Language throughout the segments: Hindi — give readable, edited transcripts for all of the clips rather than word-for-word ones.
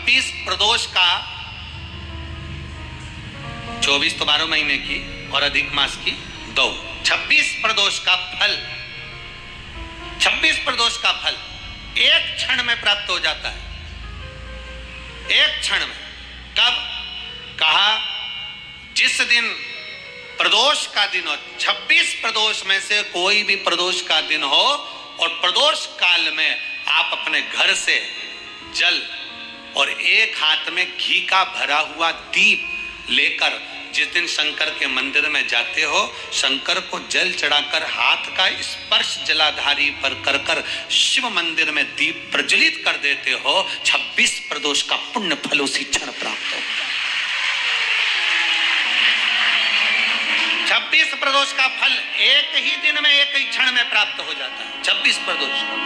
26 प्रदोष का, 24 तो 12 महीने की और अधिक मास की 2, 26 प्रदोष का फल, 26 प्रदोष का फल एक क्षण में प्राप्त हो जाता है, एक क्षण में। कब? कहा जिस दिन प्रदोष का दिन हो, 26 प्रदोष में से कोई भी प्रदोष का दिन हो और प्रदोष काल में आप अपने घर से जल और एक हाथ में घी का भरा हुआ दीप लेकर जिस दिन शंकर के मंदिर में जाते हो, शंकर को जल चढ़ाकर हाथ का स्पर्श जलाधारी पर कर कर शिव मंदिर में दीप प्रज्वलित कर देते हो, 26 प्रदोष का पुण्य फल उसी क्षण प्राप्त होता है। 26 प्रदोष का फल एक ही दिन में, एक ही क्षण में प्राप्त हो जाता है। 26 प्रदोष का।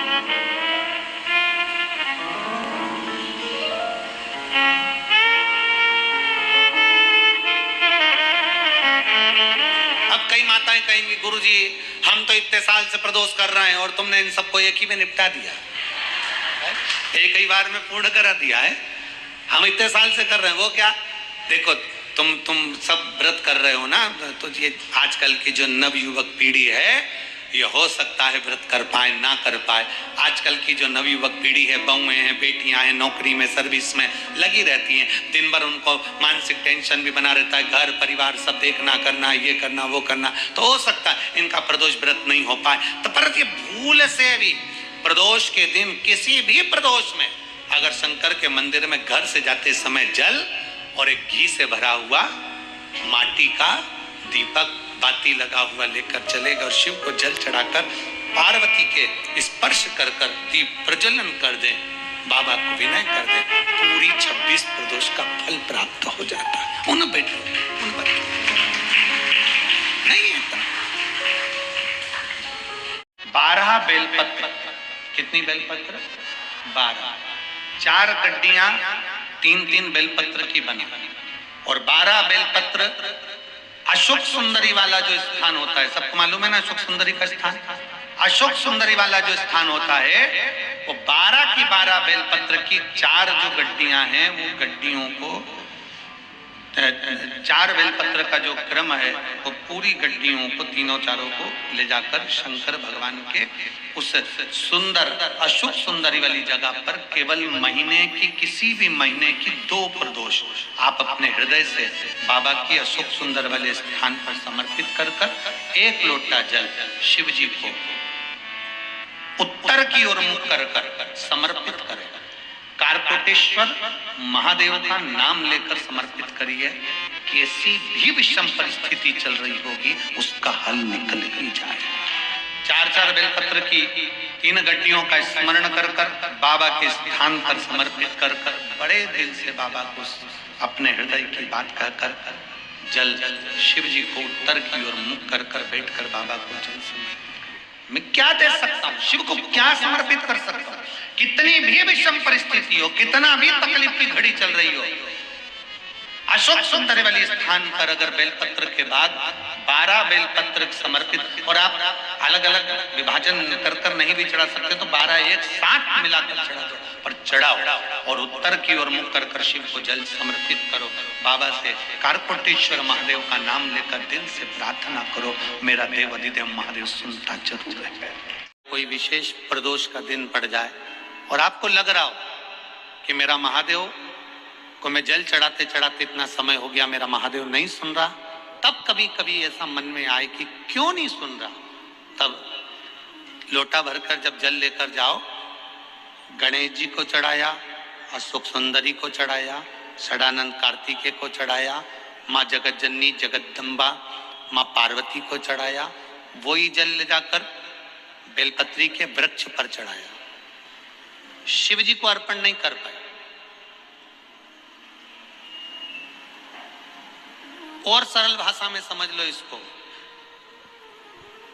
अब कई माताएं कहेंगी गुरुजी हम तो इतने साल से प्रदोष कर रहे हैं और तुमने इन सबको एक ही में निपटा दिया, एक ही बार में पूर्ण करा दिया है। हम इतने साल से कर रहे हैं, वो क्या? देखो तुम सब व्रत कर रहे हो ना, तो ये आजकल की जो नवयुवक पीढ़ी है ये हो सकता है व्रत कर पाए ना कर पाए। आजकल की जो नवयुवक पीढ़ी है, बहुएं हैं, बेटियां हैं, नौकरी में सर्विस में लगी रहती हैं, दिन भर उनको मानसिक टेंशन भी बना रहता है, घर परिवार सब देखना करना, ये करना वो करना, तो हो सकता है इनका प्रदोष व्रत नहीं हो पाए। तो पर ये भूल से भी प्रदोष के दिन किसी भी प्रदोष में अगर शंकर के मंदिर में घर से जाते समय जल और एक घी से भरा हुआ माटी का दीपक बाती लगा हुआ लेकर चलेगा और शिव को जल चढ़ाकर पार्वती के स्पर्श कर कर दीप प्रज्वलन कर दे, बाबा को विनय कर दे, पूरी 26 प्रदोष का फल प्राप्त हो जाता है। उन बैठो नहीं है 12 बेलपत्र। कितनी बेलपत्र? 12। 4 गड्डियां 3-3 बेलपत्र की बनी और 12 बेलपत्र। अशोक सुंदरी वाला जो स्थान होता है, सबको मालूम है ना अशोक सुंदरी का स्थान? अशोक सुंदरी वाला जो स्थान होता है वो 12 की 12 बेलपत्र की 4 जो गड्डियां हैं, वो गड्डियों को 4 बेलपत्र का जो क्रम है वो पूरी गड्डियों को, तीनों चारों को ले जाकर शंकर भगवान के उस सुंदर अशोक सुंदरी वाली जगह पर केवल महीने की, किसी भी महीने की 2 प्रदोष आप अपने हृदय से बाबा की अशोक सुंदर वाले स्थान पर समर्पित कर कर 1 लोटा जल शिव जी को उत्तर की ओर मुख कर कर समर्पित करें। कारकोटेश्वर महादेव का नाम लेकर समर्पित करिए। कैसी भी विषम परिस्थिति चल रही होगी उसका हल निकल ही जाए। 4-4 बेलपत्र की 3 गड्डियों का स्मरण कर कर बाबा के स्थान पर समर्पित कर कर बड़े दिल से बाबा को अपने हृदय की बात कहकर जल शिव जी को उत्तर की ओर मुख कर कर बैठ कर बाबा को जल समर्पित। मैं क्या दे सकता हूँ शिव को, क्या समर्पित कर सकता हूँ? कितनी भी विषम परिस्थिति हो, कितना भी तकलीफ की घड़ी चल रही हो, अशोक सुंदर वाली स्थान पर अगर बेलपत्र के बाद 12 बेलपत्र समर्पित, और आप अलग अलग विभाजन कर कर नहीं भी चढ़ा सकते तो 12 एक साथ मिलाकर चढ़ा दो, पर चढ़ाओ और उत्तर की ओर मुख कर कर शिव को जल समर्पित करो। बाबा से कारकोटेश्वर महादेव का नाम लेकर दिल से प्रार्थना करो, मेरा देव अधिदेव महादेव सुनता जरूर है। कोई विशेष प्रदोष का दिन पड़ जाए और आपको लग रहा हो कि मेरा महादेव को मैं जल चढ़ाते चढ़ाते इतना समय हो गया, मेरा महादेव नहीं सुन रहा, तब कभी कभी ऐसा मन में आए कि क्यों नहीं सुन रहा, तब लोटा भरकर जब जल लेकर जाओ, गणेश जी को चढ़ाया, अशोक सुंदरी को चढ़ाया, षडानंद कार्तिकेय को चढ़ाया, माँ जगत जननी जगदम्बा माँ पार्वती को चढ़ाया, वही जल ले जाकर बेलपत्री के वृक्ष पर चढ़ाया। शिव जी को अर्पण नहीं कर पाए। और सरल भाषा में समझ लो इसको,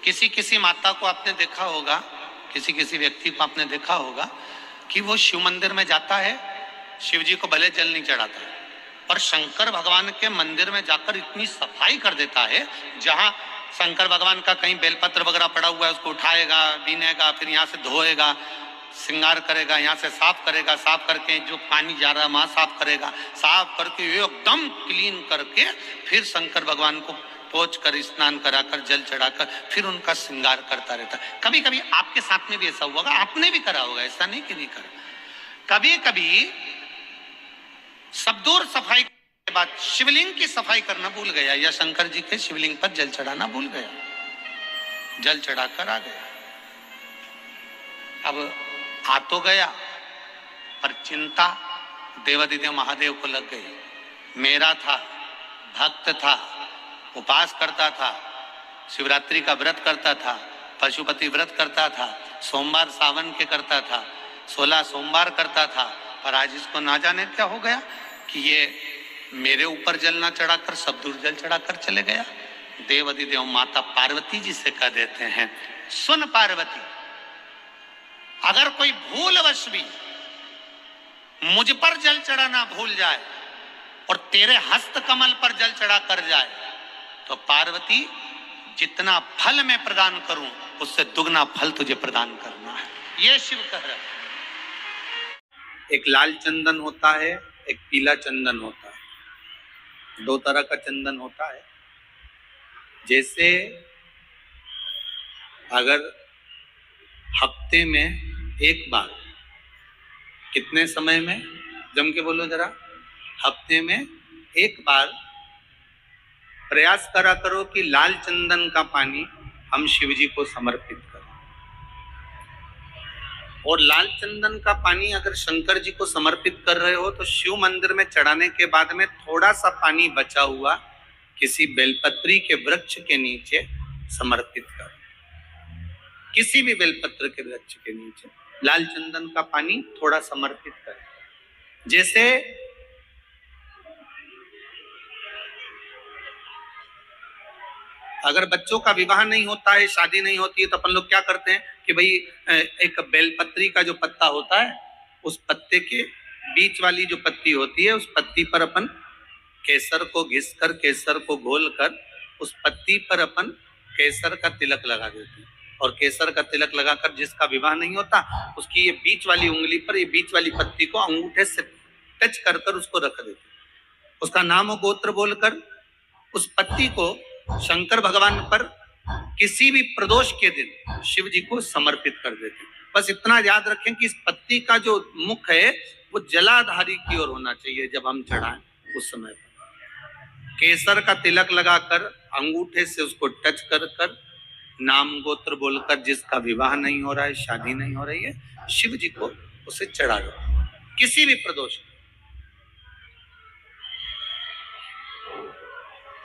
किसी किसी माता को आपने देखा होगा, किसी किसी व्यक्ति को आपने देखा होगा कि वो शिव मंदिर में जाता है, शिव जी को भले जल नहीं चढ़ाता, पर शंकर भगवान के मंदिर में जाकर इतनी सफाई कर देता है, जहां शंकर भगवान का कहीं बेलपत्र वगैरह पड़ा हुआ है उसको उठाएगा, बीनेगा, फिर यहाँ से धोएगा, श्रृंगार करेगा, यहाँ से साफ करेगा, साफ करके जो पानी जा रहा है वहां साफ करेगा, साफ करके एकदम क्लीन करके फिर शंकर भगवान को पोंछ कर, स्नान कराकर, जल चढ़ाकर फिर उनका श्रृंगार करता रहता है। कभी कभी आपके साथ में भी ऐसा हुआ होगा, आपने भी करा होगा, ऐसा नहीं कि नहीं करा। कभी कभी शब्दों सफाई के बाद शिवलिंग की सफाई करना भूल गया, या शंकर जी के शिवलिंग पर जल चढ़ाना भूल गया, जल चढ़ाकर आ गया। अब आ तो गया, पर चिंता देवादिदेव महादेव को लग गई। मेरा था, भक्त था, उपास करता था, शिवरात्रि का व्रत करता था, पशुपति व्रत करता था, सोमवार सावन के करता था, 16 सोमवार करता था, पर आज इसको ना जाने क्या हो गया कि ये मेरे ऊपर जल ना चढ़ाकर सब दूर जल चढ़ाकर चले गया। देवादिदेव माता पार्वती जी से कह देते हैं, सुन पार्वती, अगर कोई भूलवश भी मुझ पर जल चढ़ाना भूल जाए और तेरे हस्त कमल पर जल चढ़ा कर जाए, तो पार्वती जितना फल मैं प्रदान करूं उससे दुगना फल तुझे प्रदान करना है। ये शिव कह रहा है। एक लाल चंदन होता है, एक पीला चंदन होता है, 2 तरह का चंदन होता है। जैसे अगर हफ्ते में एक बार, कितने समय में, जम के बोलो जरा, हफ्ते में एक बार प्रयास करा करो कि लाल चंदन का पानी हम शिव जी को समर्पित करें। और लाल चंदन का पानी अगर शंकर जी को समर्पित कर रहे हो तो शिव मंदिर में चढ़ाने के बाद में थोड़ा सा पानी बचा हुआ किसी बेलपत्री के वृक्ष के नीचे समर्पित करो। किसी भी बेलपत्र के वृक्ष के नीचे लाल चंदन का पानी थोड़ा समर्पित करें। जैसे अगर बच्चों का विवाह नहीं होता है, शादी नहीं होती है, तो अपन लोग क्या करते हैं कि भाई एक बेलपत्री का जो पत्ता होता है, उस पत्ते के बीच वाली जो पत्ती होती है, उस पत्ती पर अपन केसर को घिसकर, केसर को घोलकर उस पत्ती पर अपन केसर का तिलक लगा देते हैं। और केसर का तिलक लगाकर जिसका विवाह नहीं होता, उसकी ये बीच वाली उंगली पर ये बीच वाली पत्ती को अंगूठे से टच कर कर उसको रख देते हैं। उसका नाम और गोत्र बोलकर उस पत्ती को शंकर भगवान पर किसी भी प्रदोष के दिन शिव जी को समर्पित कर देते। बस इतना याद रखें कि इस पत्ती का जो मुख है वो जलाधारी की ओर होना चाहिए। जब हम चढ़ाएं उस समय पर केसर का तिलक लगाकर अंगूठे से उसको टच कर कर नाम गोत्र बोलकर, जिसका विवाह नहीं हो रहा है, शादी नहीं हो रही है, शिव जी को उसे चढ़ा दो किसी भी प्रदोष।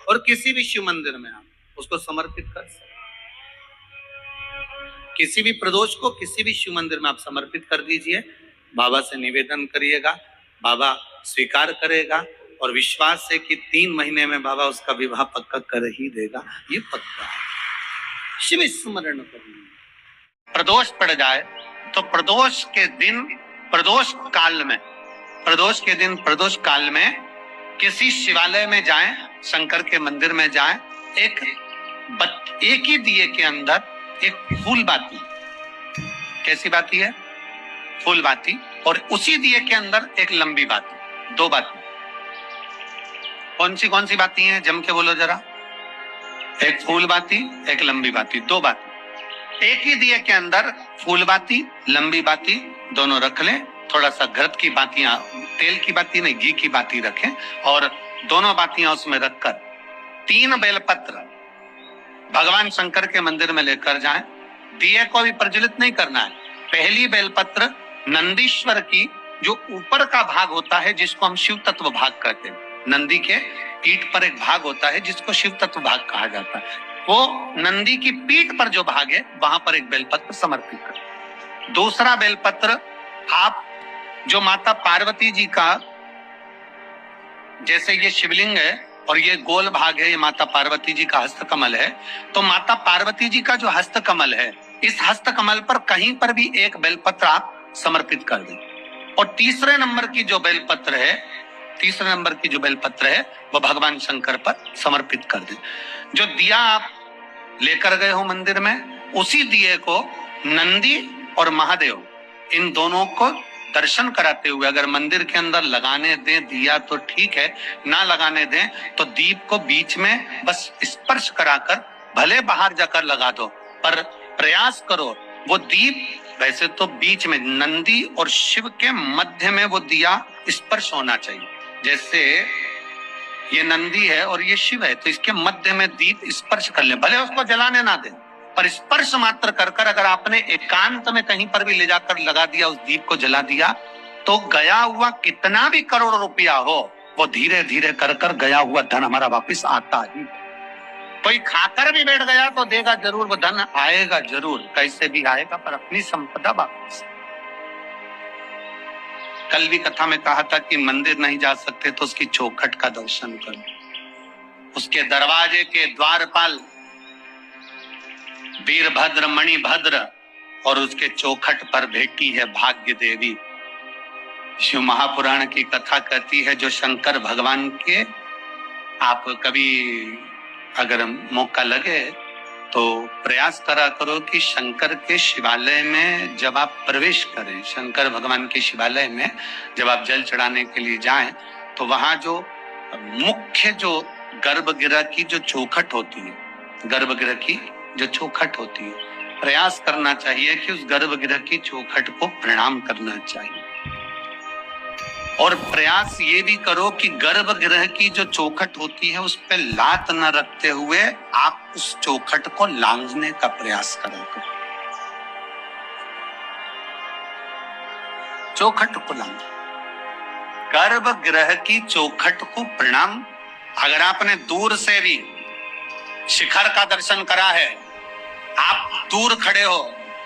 और किसी भी शिव मंदिर में आप उसको समर्पित कर सकते। किसी भी प्रदोष को किसी भी शिव मंदिर में आप समर्पित कर दीजिए। बाबा से निवेदन करिएगा, बाबा स्वीकार करेगा और विश्वास है कि 3 महीने में बाबा उसका विवाह पक्का कर ही देगा। ये पक्का है। शिव स्मरण करिए। प्रदोष पड़ जाए तो प्रदोष के दिन, प्रदोष काल में, प्रदोष के दिन, प्रदोष काल में किसी शिवालय में जाएं, शंकर के मंदिर में जाएं, एक ही दिए के अंदर एक फूल बाती, कैसी बाती है? फूल बाती, और उसी दिए के अंदर एक लंबी बाती, 2 बाती। कौन सी बाती हैं? जम के बोलो जरा। एक फूल बाती, एक लंबी बाती, 2 बाती। एक ही दिए के अंदर फूल बाती, लंबी बाती दोनों रख लें। थोड़ा सा घृत की बातियां, तेल की बाती नहीं, घी की बाती रखें और दोनों बातियां उसमें रखकर 3 बेलपत्र भगवान शंकर के मंदिर में लेकर जाएं। दिए को भी प्रज्वलित नहीं करना है। पहली बेलपत्र नंदीश्वर की जो ऊपर का भाग होता है, जिसको हम शिव तत्व भाग कहते हैं। नंदी के पीठ पर एक भाग होता है जिसको शिव तत्व भाग कहा जाता है। वो नंदी की पीठ पर जो भाग है वहां पर एक बेलपत्र समर्पित करें। दूसरा बेलपत्र आप जो माता पार्वती जी का, जैसे ये शिवलिंग है और ये गोल भाग है, ये माता पार्वती जी का हस्तकमल है, तो माता पार्वती जी का जो हस्तकमल है, इस हस्तकमल पर कहीं पर भी एक बेलपत्र आप समर्पित कर दें। और तीसरे नंबर की जो बेलपत्र है वो भगवान शंकर पर समर्पित कर दें। जो दिया आप लेकर गए हो मंदिर में, उसी दिए को नंदी और महादेव इन दोनों को दर्शन कराते हुए अगर मंदिर के अंदर लगाने दें दिया तो ठीक है, ना लगाने दें तो दीप को बीच में बस स्पर्श कराकर भले बाहर जाकर लगा दो, पर प्रयास करो वो दीप वैसे तो बीच में नंदी और शिव के मध्य में वो दिया स्पर्श होना चाहिए। जैसे ये नंदी है और ये शिव है तो इसके मध्य में दीप स्पर्श कर ले, भले उसको जलाने ना दे पर स्पर्श मात्र कर कर अगर आपने एकांत में कहीं पर भी ले जाकर लगा दिया, उस दीप को जला दिया, तो गया हुआ कितना भी करोड़ रुपया हो वो धीरे धीरे कर कर गया हुआ धन हमारा वापस आता ही। कोई खाकर भी बैठ गया तो देगा जरूर, वो धन आएगा जरूर, कैसे भी आएगा पर अपनी संपदा वापस। कल भी कथा में कहा था कि मंदिर नहीं जा सकते तो उसकी चौखट का दर्शन करो, उसके दरवाजे के द्वारपाल वीरभद्र मणिभद्र और उसके चौखट पर बैठी है भाग्य देवी। शिव महापुराण की कथा कहती है जो शंकर भगवान के, आप कभी अगर मौका लगे तो प्रयास करा करो कि शंकर के शिवालय में जब आप प्रवेश करें, शंकर भगवान के शिवालय में जब आप जल चढ़ाने के लिए जाएं तो वहां जो मुख्य जो गर्भगृह की जो चौखट होती है, गर्भगृह की जो चौखट होती है, प्रयास करना चाहिए कि उस गर्भगृह की चौखट को प्रणाम करना चाहिए। और प्रयास ये भी करो कि गर्भगृह की जो चौखट होती है उस पे लात न रखते हुए आप उस चौखट को लांघने का प्रयास करा करो, चौखट को लांघ, गर्भगृह की चौखट को प्रणाम। अगर आपने दूर से भी शिखर का दर्शन करा है, आप दूर खड़े हो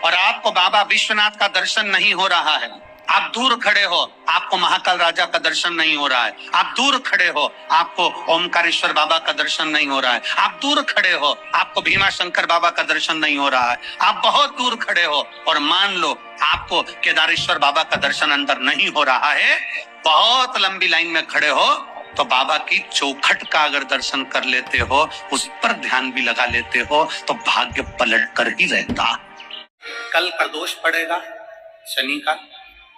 और आपको बाबा विश्वनाथ का दर्शन नहीं हो रहा है, आप दूर खड़े हो आपको महाकाल राजा का दर्शन नहीं हो रहा है, आप दूर खड़े हो आपको ओमकारेश्वर बाबा का दर्शन नहीं हो रहा है, आप दूर खड़े हो आपको भीमा शंकर बाबा का दर्शन नहीं हो रहा है, आप बहुत दूर खड़े हो और मान लो आपको केदारेश्वर बाबा का दर्शन अंदर नहीं हो रहा है, बहुत लंबी लाइन में खड़े हो तो बाबा की चौखट का अगर दर्शन कर लेते हो, उस पर ध्यान भी लगा लेते हो तो भाग्य पलट कर ही रहता। कल प्रदोष पड़ेगा शनि का,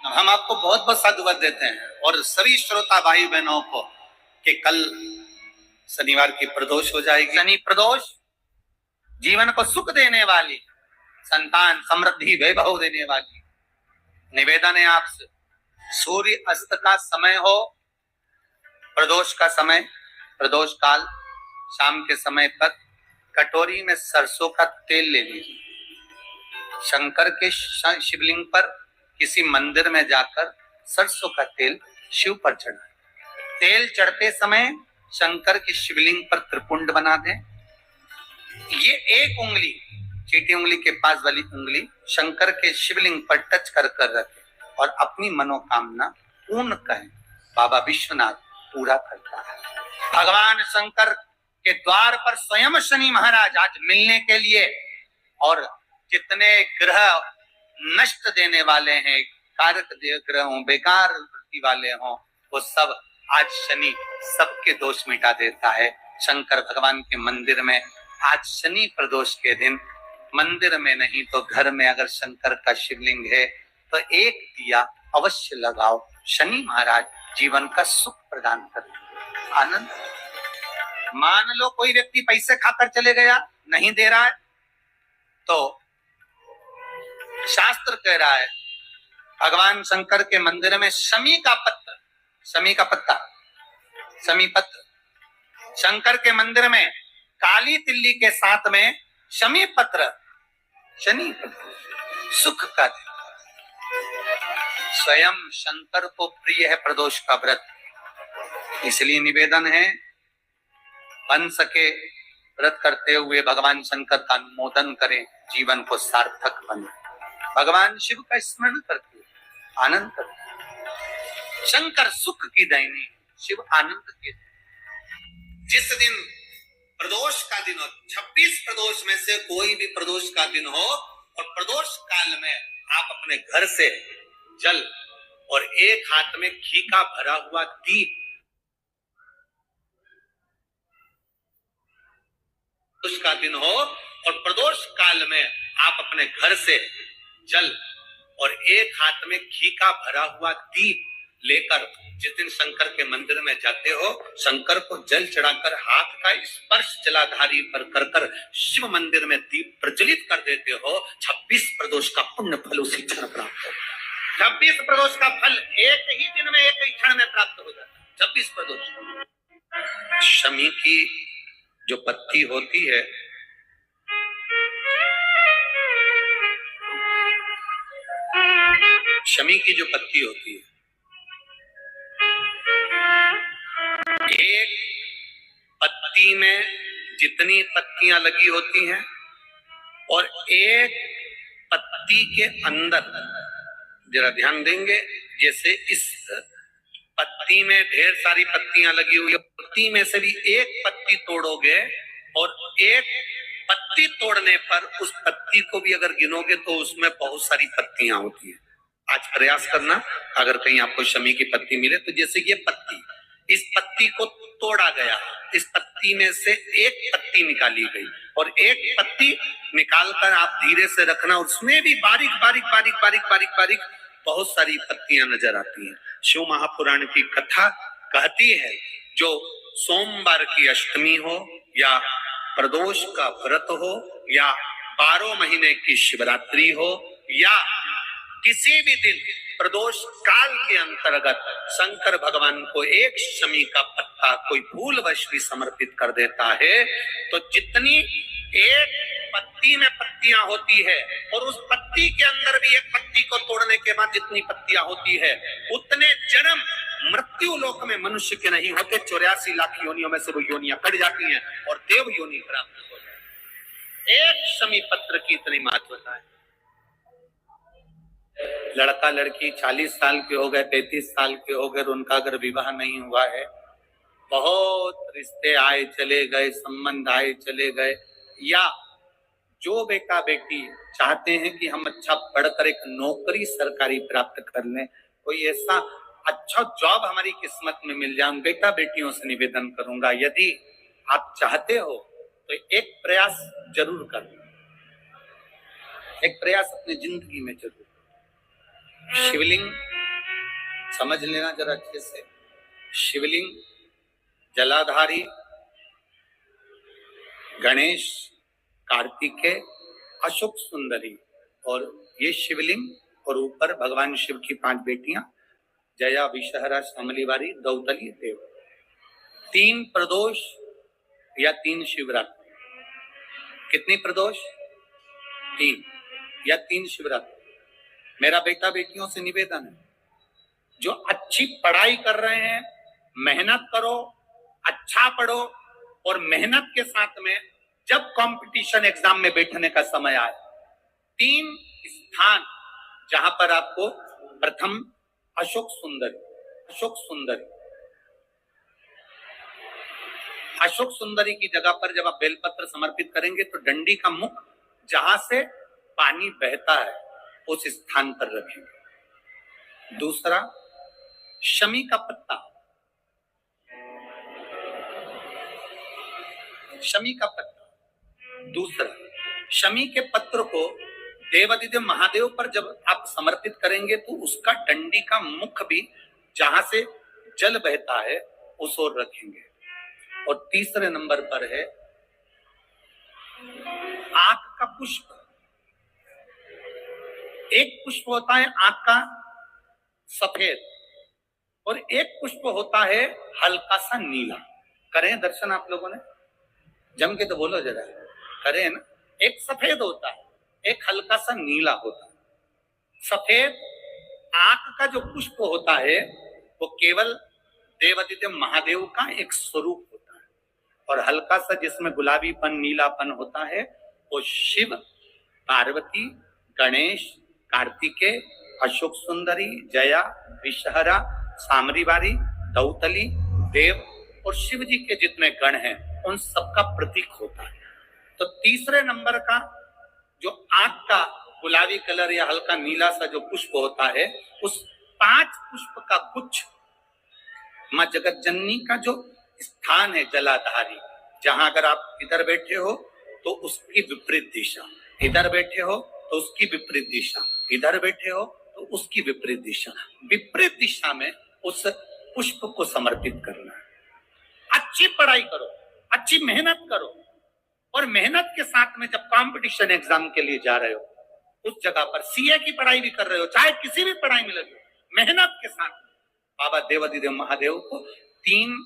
हम आपको बहुत बहुत साधुवाद देते हैं और सभी श्रोता भाई बहनों को कि कल शनिवार की प्रदोष हो जाएगी। शनि प्रदोष जीवन को सुख देने वाली, संतान समृद्धि वैभव देने वाली। निवेदन है आपसे, सूर्य अस्त का समय हो, प्रदोष का समय, प्रदोष काल शाम के समय पर कटोरी में सरसों का तेल ले लीजिए, शंकर के शिवलिंग पर किसी मंदिर में जाकर सरसों का तेल शिव पर चढ़ाएं। तेल चढ़ते समय शंकर की शिवलिंग पर त्रिपुंड बना दें। ये एक उंगली, चीटी उंगली के पास वाली उंगली शंकर के शिवलिंग पर टच कर कर रखें और अपनी मनोकामना पूर्ण करें। बाबा विश्वनाथ पूरा करता है। भगवान शंकर के द्वार पर स्वयं शनि महाराज आज मिलने के लिए, और जितने ग्रह नष्ट देने वाले हैं, कारक ग्रह हों, बेकार वृत्ति वाले हों, वो सब आज शनि सबके दोष मिटा देता है। शंकर भगवान के मंदिर में आज शनि प्रदोष के दिन मंदिर में नहीं तो घर में अगर शंकर का शिवलिंग है तो एक दिया अवश्य लगाओ। शनि महाराज जीवन का सुख प्रदान करते, आनंद। मान लो कोई व्यक्ति पैसे खाकर चले गया, नहीं दे रहा है, तो शास्त्र कह रहा है भगवान शंकर के मंदिर में शमी का पत्र, शमी का पत्ता, शमी पत्र, शंकर के मंदिर में काली तिल्ली के साथ में शमी पत्र, शनि पत्र, सुख का दिन। स्वयं शंकर को प्रिय है प्रदोष का व्रत, इसलिए निवेदन है बन सके व्रत करते हुए भगवान शंकर का अनुमोदन करें, जीवन को सार्थक बनाए। भगवान शिव का स्मरण करते आनंद करते। शंकर सुख की दायिनी, शिव आनंद के। जिस दिन प्रदोष का दिन हो, 26 प्रदोष में से कोई भी प्रदोष का दिन हो और प्रदोष काल में आप अपने घर से जल और एक हाथ में घी का भरा हुआ दीप, उसका दिन हो और प्रदोष काल में आप अपने घर से जल और एक हाथ में घी का भरा हुआ दीप लेकर जिस दिन शंकर के मंदिर में जाते हो, शंकर को जल चढ़ाकर हाथ का स्पर्श जलाधारी पर कर कर शिव मंदिर में दीप प्रज्वलित कर देते हो, 26 प्रदोष का पुण्य फल उसी क्षण प्राप्त होता है। 26 प्रदोष का फल एक ही दिन में, एक ही क्षण में प्राप्त हो जाता है। 26 प्रदोष। शमी की जो पत्ती होती है, शमी की जो पत्ती होती है, एक पत्ती में जितनी पत्तियां लगी होती हैं और एक पत्ती के अंदर, जरा ध्यान देंगे, जैसे इस पत्ती में ढेर सारी पत्तियां लगी हुई है, पत्ती में से भी एक पत्ती तोड़ोगे और एक पत्ती तोड़ने पर उस पत्ती को भी अगर गिनोगे तो उसमें बहुत सारी पत्तियां होती है। आज प्रयास करना, अगर कहीं आपको शमी की पत्ती मिले तो जैसे ये पत्ती, इस पत्ती को तोड़ा गया, इस पत्ती में से एक पत्ती निकाली गई और एक पत्ती निकालकर आप धीरे से रखना, उसमें भी बारीक बारीक बारीक बारीक बारीक बारीक बहुत सारी पत्तियां नजर आती हैं। शिव महापुराण की कथा कहती है, जो सोमवार की अष्टमी हो या प्रदोष का व्रत हो या 12 महीने की शिवरात्रि हो या किसी भी दिन प्रदोष काल के अंतर्गत शंकर भगवान को एक शमी का पत्ता कोई भूलवश भी समर्पित कर देता है, तो जितनी एक पत्ती में पत्तियां होती है और उस पत्ती के अंदर भी एक पत्ती को तोड़ने के बाद जितनी पत्तियां होती है, उतने जन्म मृत्यु लोक में मनुष्य के नहीं होते। 84 लाख योनियों में से वो योनियां कट जाती हैं और देव योनि प्राप्त हो जाती है। एक शमी पत्र की इतनी महत्वता है। लड़का लड़की 40 साल के हो गए, 33 साल के हो गए, उनका अगर विवाह नहीं हुआ है, बहुत रिश्ते आए चले गए, संबंध आए चले गए, या जो बेटा बेटी चाहते हैं कि हम अच्छा पढ़कर एक नौकरी सरकारी प्राप्त कर लें, कोई ऐसा अच्छा जॉब हमारी किस्मत में मिल जाए, बेटा बेटियों से निवेदन करूंगा, यदि आप चाहते हो तो एक प्रयास जरूर करना, एक प्रयास अपनी जिंदगी में जरूर। शिवलिंग समझ लेना जरा अच्छे से, शिवलिंग जलाधारी गणेश, कार्तिकेय, अशोक सुंदरी, और ये शिवलिंग और ऊपर भगवान शिव की 5 बेटियां, जया, विषहरा, शामलीवारी, दौतली, देव। 3 प्रदोष या 3 शिवरात्रि। कितनी प्रदोष? 3 या 3 शिवरात्रि। मेरा बेटा बेटियों से निवेदन है, जो अच्छी पढ़ाई कर रहे हैं, मेहनत करो, अच्छा पढ़ो, और मेहनत के साथ में जब कंपटीशन एग्जाम में बैठने का समय आए, 3 स्थान जहां पर आपको, प्रथम अशोक सुंदरी, अशोक सुंदरी, अशोक सुंदरी की जगह पर जब आप बेलपत्र समर्पित करेंगे तो डंडी का मुख जहां से पानी बहता है उस स्थान पर रखेंगे। दूसरा, शमी का पत्ता, शमी का पत्ता। दूसरा, शमी के पत्र को देवादिदेव महादेव पर जब आप समर्पित करेंगे तो उसका डंडी का मुख भी जहां से जल बहता है उस ओर रखेंगे। और तीसरे नंबर पर है आंख का पुष्प। एक पुष्प होता है आंख का सफेद और एक पुष्प होता है हल्का सा नीला। करें दर्शन आप लोगों ने? जम के तो बोलो जरा, करें ना? एक सफेद होता है, एक हल्का सा नीला होता है। सफेद आंख का जो पुष्प होता है वो केवल देवादिदेव महादेव का एक स्वरूप होता है, और हल्का सा जिसमें गुलाबीपन, नीलापन होता है वो शिव, पार्वती, गणेश, कार्तिकेय, अशोक सुंदरी, जया, विषहरा, सामरीवारी, दौतली, देव और शिव जी के जितने गण हैं उन सबका प्रतीक होता है। तो तीसरे नंबर का जो आंख का गुलाबी कलर या हल्का नीला सा जो पुष्प होता है, उस 5 पुष्प का गुच्छ मां जगत जननी का जो स्थान है जलाधारी, जहां अगर आप इधर बैठे हो तो उसकी विपरीत दिशा, इधर बैठे हो तो उसकी विपरीत दिशा, इधर बैठे हो तो उसकी विपरीत दिशा में उस पुष्प को समर्पित करना। अच्छी पढ़ाई करो, अच्छी मेहनत करो, और मेहनत के साथ में जब कंपटीशन एग्जाम के लिए जा रहे हो, उस जगह पर सीए की पढ़ाई भी कर रहे हो, चाहे किसी भी पढ़ाई में लगे, मेहनत के साथ बाबा देवादिदेव महादेव को 3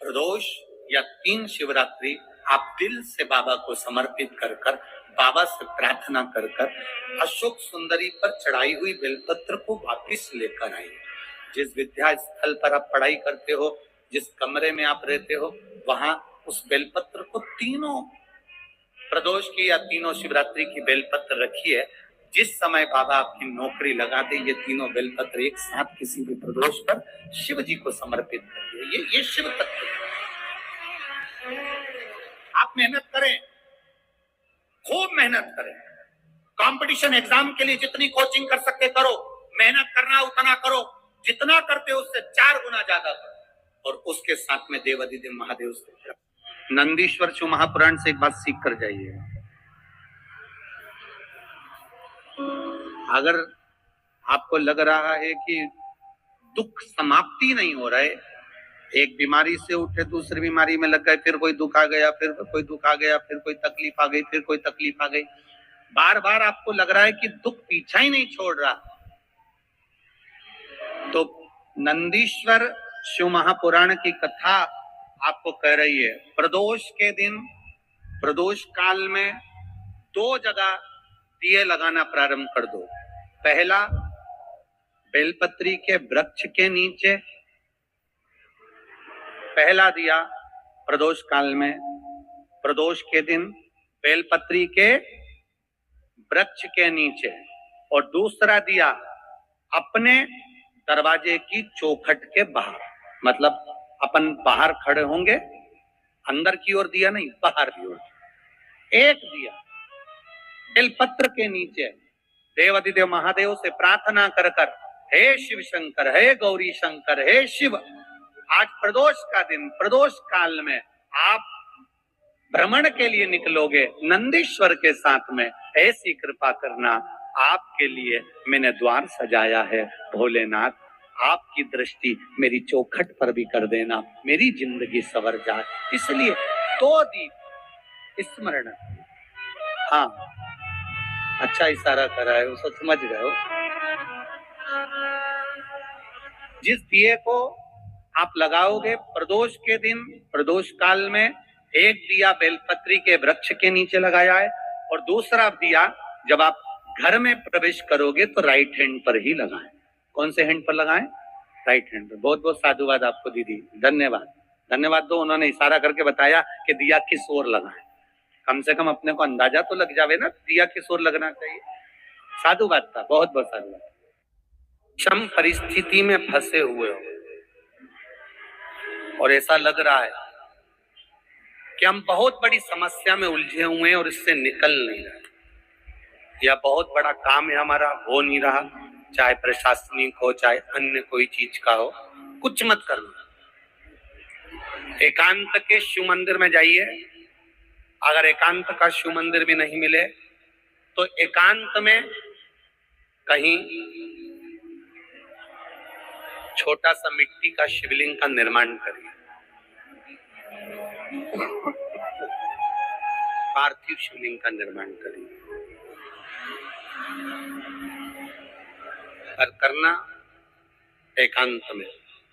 प्रदोष या 3 शिवरात्रि आप दिल से बाबा को समर्पित कर कर, बाबा से प्रार्थना कर कर अशोक सुंदरी पर चढ़ाई हुई बेलपत्र को वापिस लेकर आइए। जिस विद्या स्थल पर आप पढ़ाई करते हो, जिस कमरे में आप रहते हो, वहां उस बेलपत्र को 3 प्रदोष की या 3 शिवरात्रि की बेलपत्र रखिए। जिस समय बाबा आपकी नौकरी लगा दे, ये 3 बेलपत्र एक साथ किसी भी प्रदोष पर शिव जी को समर्पित करिए। ये शिव तत्व है। आप मेहनत करें, खूब मेहनत करें, कंपटीशन एग्जाम के लिए जितनी कोचिंग कर सकते करो, मेहनत करना उतना करो, जितना करते हो उससे 4 गुना ज्यादा करो, और उसके साथ में देवादिदेव महादेव से नंदीश्वर शिव महापुराण से एक बात सीख कर जाइए। अगर आपको लग रहा है कि दुख समाप्ति नहीं हो रहा है, एक बीमारी से उठे दूसरी बीमारी में लग गए, फिर कोई दुख आ गया, फिर कोई दुख आ गया, फिर कोई तकलीफ आ गई, फिर कोई तकलीफ आ गई, बार बार आपको लग रहा है कि दुख पीछा ही नहीं छोड़ रहा, तो नंदीश्वर शिव महापुराण की कथा आपको कह रही है, प्रदोष के दिन, प्रदोष काल में 2 जगह दिए लगाना प्रारंभ कर दो। पहला, बेलपत्री के वृक्ष के नीचे पहला दिया प्रदोष काल में, प्रदोष के दिन बेलपत्री के वृक्ष के नीचे, और दूसरा दिया अपने दरवाजे की चौखट के बाहर, मतलब अपन बाहर खड़े होंगे, अंदर की ओर दिया नहीं, बाहर की ओर। एक दिया बेलपत्र के नीचे देवादिदेव महादेव से प्रार्थना कर कर, हे शिव शंकर, हे गौरी शंकर, हे शिव, आज प्रदोष का दिन, प्रदोष काल में आप भ्रमण के लिए निकलोगे नंदीश्वर के साथ में, ऐसी कृपा करना, आपके लिए मैंने द्वार सजाया है भोलेनाथ, आपकी दृष्टि मेरी चौखट पर भी कर देना, मेरी जिंदगी सवर जाए। इसलिए 2 दीप स्मरण। हाँ, अच्छा इशारा करा है, उसको समझ गए हो। जिस दिए को आप लगाओगे प्रदोष के दिन, प्रदोष काल में, एक दिया बेलपत्री के वृक्ष के नीचे लगाया है, और दूसरा दिया जब आप घर में प्रवेश करोगे तो राइट हैंड पर ही लगाएं। कौन से हैंड पर लगाएं? राइट हैंड पर। बहुत बहुत साधुवाद आपको दीदी, धन्यवाद, धन्यवाद। तो उन्होंने इशारा करके बताया कि दिया किस ओर लगाएं, कम से कम अपने को अंदाजा तो लग जावे ना दिया किस ओर लगना चाहिए। साधुवाद था, बहुत बहुत साधुवाद। क्षम परिस्थिति में फंसे हुए हो और ऐसा लग रहा है कि हम बहुत बड़ी समस्या में उलझे हुए हैं और इससे निकल नहीं रहे, या बहुत बड़ा काम है हमारा, हो नहीं रहा, चाहे प्रशासनिक हो चाहे अन्य कोई चीज का हो, कुछ मत करना, एकांत के शिव मंदिर में जाइए। अगर एकांत का शिव मंदिर भी नहीं मिले तो एकांत में कहीं छोटा सा मिट्टी का शिवलिंग का निर्माण करिए, पार्थिव शिवलिंग का निर्माण करिए, और करना एकांत में,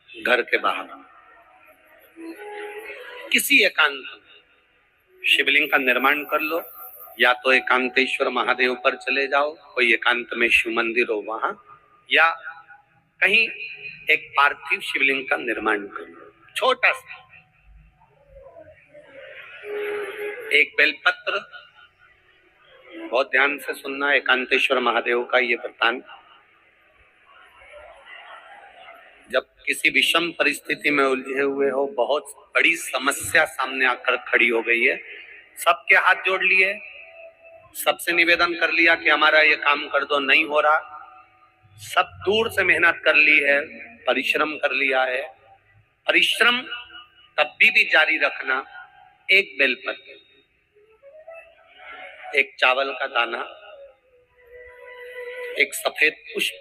घर के बाहर किसी एकांत में शिवलिंग का निर्माण कर लो, या तो एकांतेश्वर महादेव पर चले जाओ, कोई एकांत में शिव मंदिर हो वहां, या कहीं एक पार्थिव शिवलिंग का निर्माण कर लो, छोटा सा, एक बेलपत्र, बहुत ध्यान से सुनना, एकांतेश्वर महादेव का ये वरदान। जब किसी विषम परिस्थिति में उलझे हुए हो, बहुत बड़ी समस्या सामने आकर खड़ी हो गई है, सबके हाथ जोड़ लिए, सबसे निवेदन कर लिया कि हमारा ये काम कर दो, नहीं हो रहा, सब दूर से मेहनत कर ली है, परिश्रम कर लिया है, परिश्रम तब भी जारी रखना, एक बेलपत्र, एक चावल का दाना, एक सफेद पुष्प,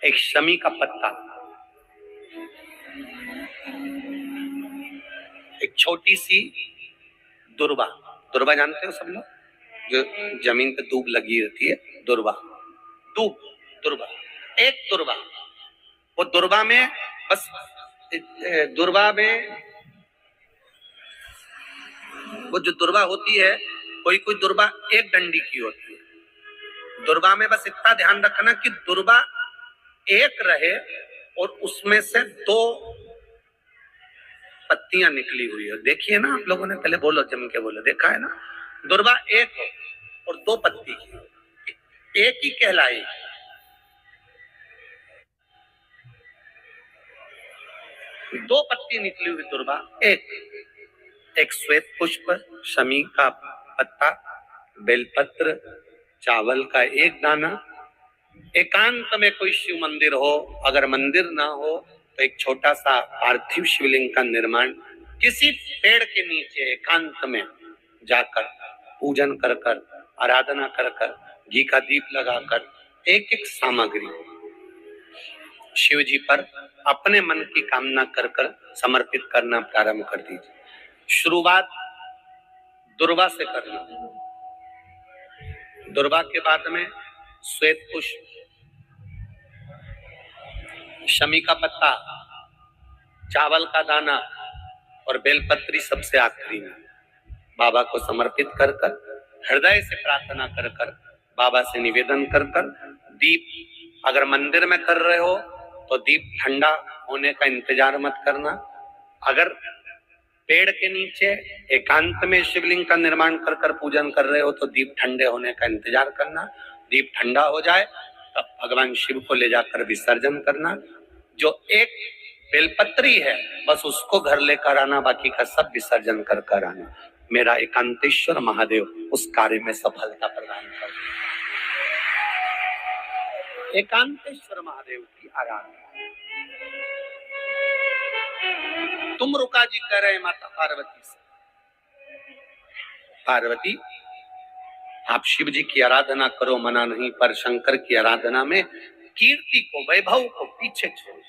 एक शमी का पत्ता, एक छोटी सी दुर्वा। दुर्वा जानते हो सब लोग, जो जमीन पे दूब लगी रहती है, दुर्वा, दूब, दुर्वा, एक दुर्वा। वो दुर्वा में बस, दुर्वा में वो जो दुर्वा होती है, कोई कोई दुर्वा एक डंडी की होती है। दुर्वा में बस इतना ध्यान रखना कि दुर्वा एक रहे और उसमें से 2 पत्तियां निकली हुई है। देखिए ना आप लोगों ने, पहले बोलो, जम के बोलो, देखा है ना? दुर्वा एक हो और 2 पत्ती की, एक ही कहलाई। दो पत्ती निकली हुई दुर्वा, एक श्वेत पुष्प, शमी का पत्ता, बेलपत्र, चावल का एक दाना। एकांत में कोई शिव मंदिर हो, अगर मंदिर ना हो तो एक छोटा सा पार्थिव शिवलिंग का निर्माण किसी पेड़ के नीचे एकांत में जाकर पूजन कर कर, आराधना कर कर, घी का दीप लगाकर एक एक सामग्री शिव जी पर अपने मन की कामना कर कर समर्पित करना प्रारंभ कर दीजिए। शुरुआत दुर्वा से करना। दुर्वा के बाद में श्वेत पुष्प, शमी का पत्ता, चावल का दाना और बेलपत्री सबसे आखिरी में बाबा को समर्पित कर कर, हृदय से प्रार्थना कर कर, बाबा से निवेदन कर कर, दीप अगर मंदिर में कर रहे हो तो दीप ठंडा होने का इंतजार मत करना। अगर पेड़ के नीचे एकांत में शिवलिंग का निर्माण कर कर पूजन कर रहे हो तो दीप ठंडे होने का इंतजार करना। दीप ठंडा हो जाए तब भगवान शिव को ले जाकर विसर्जन करना। जो एक बेलपत्री है बस उसको घर लेकर आना, बाकी का सब विसर्जन कर कर आना। मेरा एकांतेश्वर महादेव उस कार्य में सफलता प्रदान कर। एकांतेश्वर महादेव की आराधना। तुम रुका जी कह रहे माता पार्वती से, पार्वती आप शिव जी की आराधना करो, मना नहीं, पर शंकर की आराधना में कीर्ति को, वैभव को पीछे छोड़।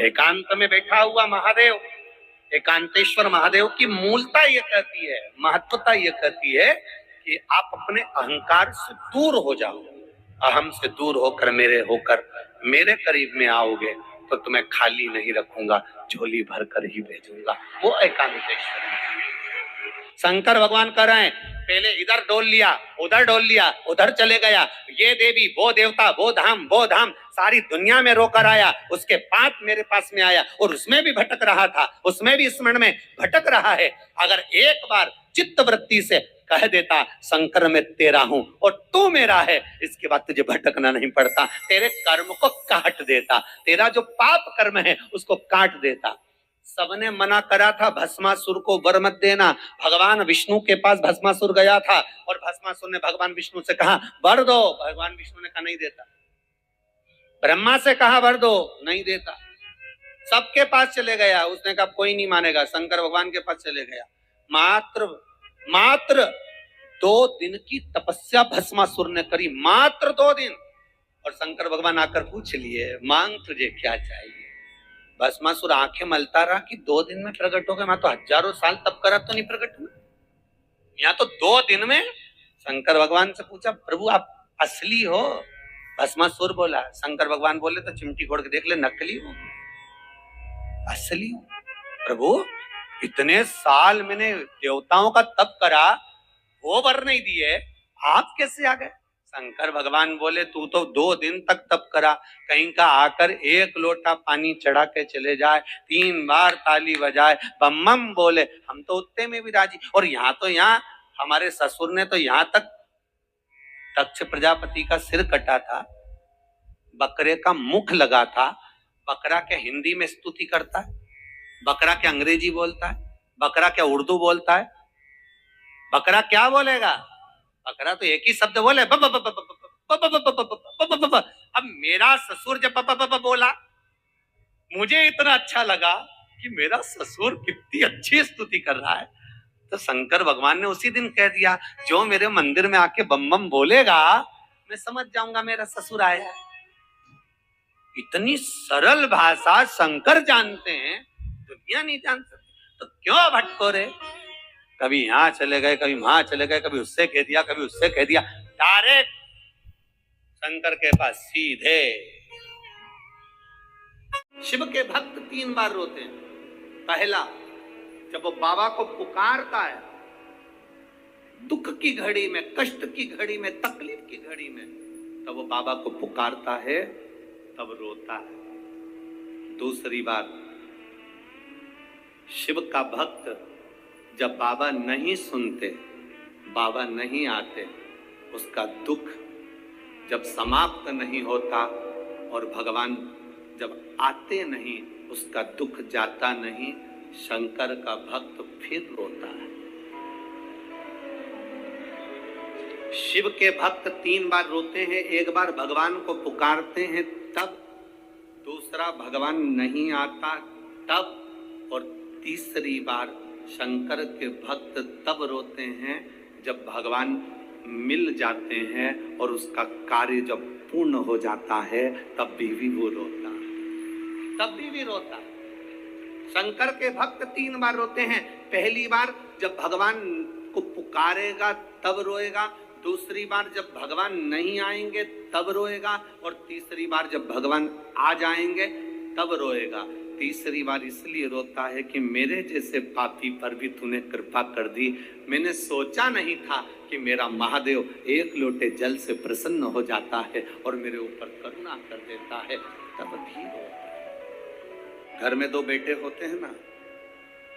एकांत में बैठा हुआ महादेव, एकांतेश्वर महादेव की मूलता ये कहती है, महत्वता ये कहती है कि आप अपने अहंकार से दूर हो जाओ। अहम से दूर होकर मेरे करीब में आओगे तो तुम्हें खाली नहीं रखूंगा, झोली भर कर ही भेजूंगा। वो एकांतेश्वर शंकर भगवान कह रहे हैं, पहले इधर डोल लिया, उधर डोल लिया, उधर चले गया, ये देवी, वो देवता, वो धाम, सारी दुनिया में रोकर आया, उसके पाप मेरे पास में आया और उसमें भी भटक रहा था, उसमें भी स्मरण में भटक रहा है। अगर एक बार चित्त वृत्ति से कह देता शंकर मैं तेरा हूं और तू मेरा है, इसके बाद तुझे भटकना नहीं पड़ता, तेरे कर्म को काट देता, तेरा जो पाप कर्म है उसको काट देता। सबने मना करा था भस्मासुर को वर मत देना। भगवान विष्णु के पास भस्मासुर गया था और भस्मासुर ने भगवान विष्णु से कहा वर दो, भगवान विष्णु ने कहा नहीं देता। ब्रह्मा से कहा वर दो, नहीं देता। सबके पास चले गया, उसने कहा कोई नहीं मानेगा, शंकर भगवान के पास चले गया। मात्र 2 दिन की तपस्या भस्मासुर ने करी, मात्र 2 दिन। और शंकर भगवान आकर पूछ लिए मांग तुझे क्या चाहिए। भस्मासुर आंखें मलता रहा कि 2 दिन में प्रकट हो गया, मैं तो हजारों साल तप करा तो नहीं प्रकट हुआ, यहाँ तो 2 दिन में। शंकर भगवान से पूछा प्रभु आप असली हो? भस्मासुर बोला। शंकर भगवान बोले तो चिमटी खोड़ के देख ले, नकली हो असली हो? प्रभु इतने साल मैंने देवताओं का तप करा, वो वर नहीं दिए, आप कैसे आ गए? शंकर भगवान बोले तू तो 2 दिन तक तप करा, कहीं का आकर 1 लोटा पानी चढ़ा के चले जाए, 3 बार ताली बजाए, बम बम बोले, हम तो उतने में भी राजी। और यहाँ हमारे ससुर ने तो यहाँ तक दक्ष प्रजापति का सिर कटा था, बकरे का मुख लगा था। बकरा क्या हिंदी में स्तुति करता है? बकरा क्या अंग्रेजी बोलता है? बकरा क्या उर्दू बोलता है? बकरा क्या बोलेगा? बकरा तो एक ही शब्द बोले, ब ब ब ब ब ब। अब मेरा ससुर जब ब ब ब बोला, मुझे इतना अच्छा लगा कि मेरा ससुर कितनी अच्छी स्तुति कर रहा है। तो शंकर भगवान ने उसी दिन कह दिया, जो मेरे मंदिर में आके बम बम बोलेगा मैं समझ जाऊंगा मेरा ससुर आया है। इतनी सरल भाषा शंकर जानते हैं, दुनिया नहीं जान सकती, तो क्यों भटको रे? कभी यहां चले गए, कभी वहां चले गए, कभी उससे कह दिया, कभी उससे कह दिया, डायरेक्ट शंकर के पास सीधे। शिव के भक्त 3 बार रोते हैं। पहला, जब वो बाबा को पुकारता है, दुख की घड़ी में, कष्ट की घड़ी में, तकलीफ की घड़ी में, तब वो बाबा को पुकारता है, तब रोता है। दूसरी बार, शिव का भक्त जब बाबा नहीं सुनते, बाबा नहीं आते, उसका दुख जब समाप्त नहीं होता और भगवान जब आते नहीं, उसका दुख जाता नहीं, शंकर का भक्त फिर रोता है। शिव के भक्त 3 बार रोते हैं, एक बार भगवान को पुकारते हैं तब, दूसरा भगवान नहीं आता तब, और तीसरी बार शंकर के भक्त तब रोते हैं जब भगवान मिल जाते हैं और उसका कार्य जब पूर्ण हो जाता है, तब भी वो रोता है, तब भी रोता है। शंकर के भक्त 3 बार रोते हैं। पहली बार जब भगवान को पुकारेगा तब रोएगा, दूसरी बार जब भगवान नहीं आएंगे तब रोएगा, और तीसरी बार जब भगवान आ जाएंगे तब रोएगा। तीसरी बार इसलिए रोता है कि मेरे जैसे पापी पर भी तूने कृपा कर दी। मैंने सोचा नहीं था कि मेरा महादेव 1 लोटे जल से प्रसन्न हो जाता है और मेरे ऊपर करुणा कर देता है, तब भी रोता है। घर में 2 बेटे होते हैं ना,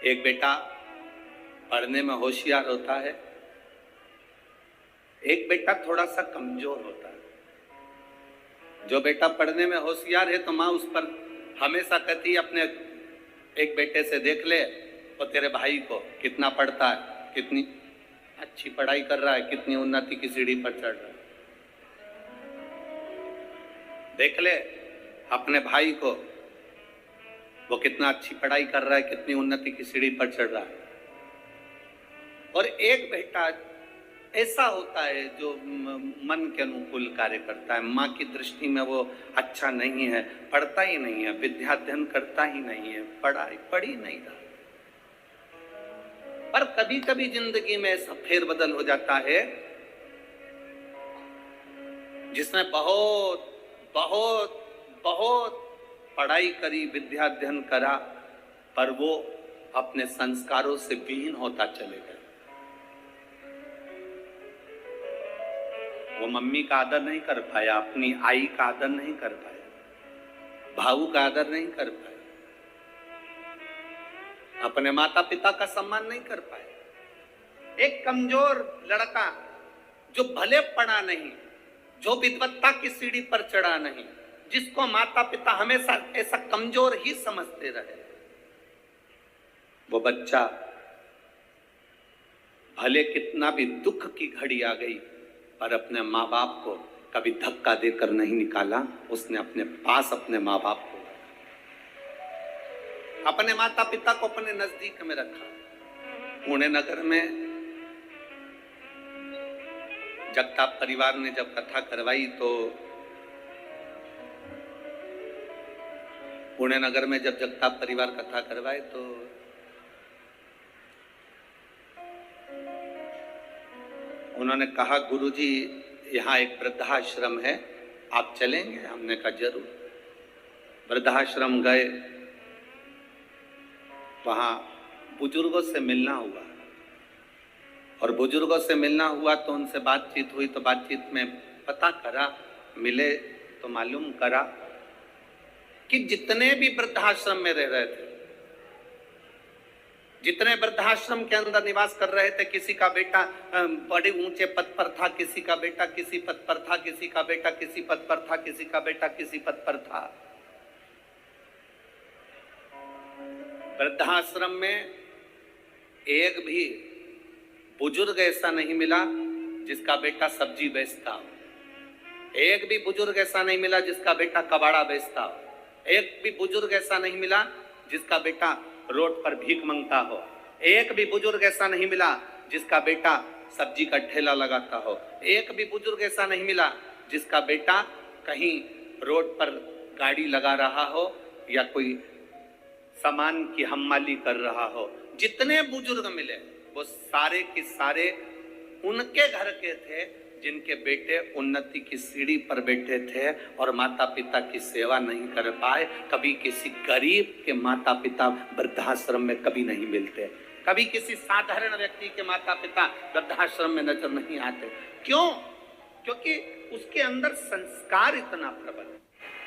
एक बेटा पढ़ने में होशियार होता है, एक बेटा थोड़ा सा कमजोर होता है। जो बेटा पढ़ने में होशियार है तो माँ उस पर हमेशा कहती है, अपने एक बेटे से देख ले और तेरे भाई को कितना पढ़ता है, कितनी अच्छी पढ़ाई कर रहा है, कितनी उन्नति की सीढ़ी पर चढ़ रहा है। देख ले अपने भाई को, वो कितना अच्छी पढ़ाई कर रहा है, कितनी उन्नति की सीढ़ी पर चढ़ रहा है। और एक बेटा ऐसा होता है जो मन के अनुकूल कार्य करता है, माँ की दृष्टि में वो अच्छा नहीं है, पढ़ता ही नहीं है, विद्याध्ययन करता ही नहीं है, पढ़ ही नहीं रहा। पर कभी कभी जिंदगी में ऐसा फेरबदल हो जाता है जिसमें बहुत बहुत बहुत पढ़ाई करी, विद्याध्ययन करा, पर वो अपने संस्कारों से विहीन होता चले गए। वो मम्मी का आदर नहीं कर पाया, अपनी आई का आदर नहीं कर पाया, भाऊ का आदर नहीं कर पाया, अपने माता पिता का सम्मान नहीं कर पाया। एक कमजोर लड़का जो भले पढ़ा नहीं, जो विद्वत्ता की सीढ़ी पर चढ़ा नहीं, जिसको माता पिता हमेशा ऐसा कमजोर ही समझते रहे, वो बच्चा भले कितना भी दुख की घड़ी आ गई पर अपने माँ बाप को कभी धक्का देकर नहीं निकाला। उसने अपने पास अपने माँ बाप को, अपने माता पिता को अपने नजदीक में रखा। पुणे नगर में जगताप परिवार ने जब कथा करवाई तो पुणे नगर में जब जगताप परिवार कथा करवाए तो उन्होंने कहा, गुरुजी यहाँ एक वृद्धाश्रम है, आप चलेंगे? हमने कहा जरूर। वृद्धाश्रम गए, वहाँ बुजुर्गों से मिलना हुआ, और बुजुर्गों से मिलना हुआ तो उनसे बातचीत हुई, तो बातचीत में पता करा, मिले तो मालूम करा कि जितने भी वृद्धाश्रम में रह रहे थे, जितने वृद्धाश्रम के अंदर निवास कर रहे थे, किसी का बेटा बड़े ऊंचे पद पर था, किसी का बेटा किसी पद पर था, किसी का बेटा किसी पद पर था, किसी का बेटा किसी पद पर था। वृद्धाश्रम में एक भी बुजुर्ग ऐसा नहीं मिला जिसका बेटा सब्जी बेचता हो, एक भी बुजुर्ग ऐसा नहीं मिला जिसका बेटा कबाड़ा बेचता हो, एक भी बुजुर्ग ऐसा नहीं मिला जिसका बेटा रोड पर भीख मांगता हो, एक भी बुजुर्ग ऐसा नहीं मिला जिसका बेटा सब्जी का ठेला लगाता हो। एक भी बुजुर्ग ऐसा नहीं मिला जिसका बेटा कहीं रोड पर गाड़ी लगा रहा हो या कोई सामान की हम्माली कर रहा हो। जितने बुजुर्ग मिले वो सारे के सारे उनके घर के थे जिनके बेटे उन्नति की सीढ़ी पर बैठे थे और माता पिता की सेवा नहीं कर पाए। कभी किसी गरीब के माता पिता वृद्धाश्रम में कभी नहीं मिलते, कभी किसी साधारण व्यक्ति के माता पिता वृद्धाश्रम में नजर नहीं आते। क्यों? क्योंकि उसके अंदर संस्कार इतना प्रबल है।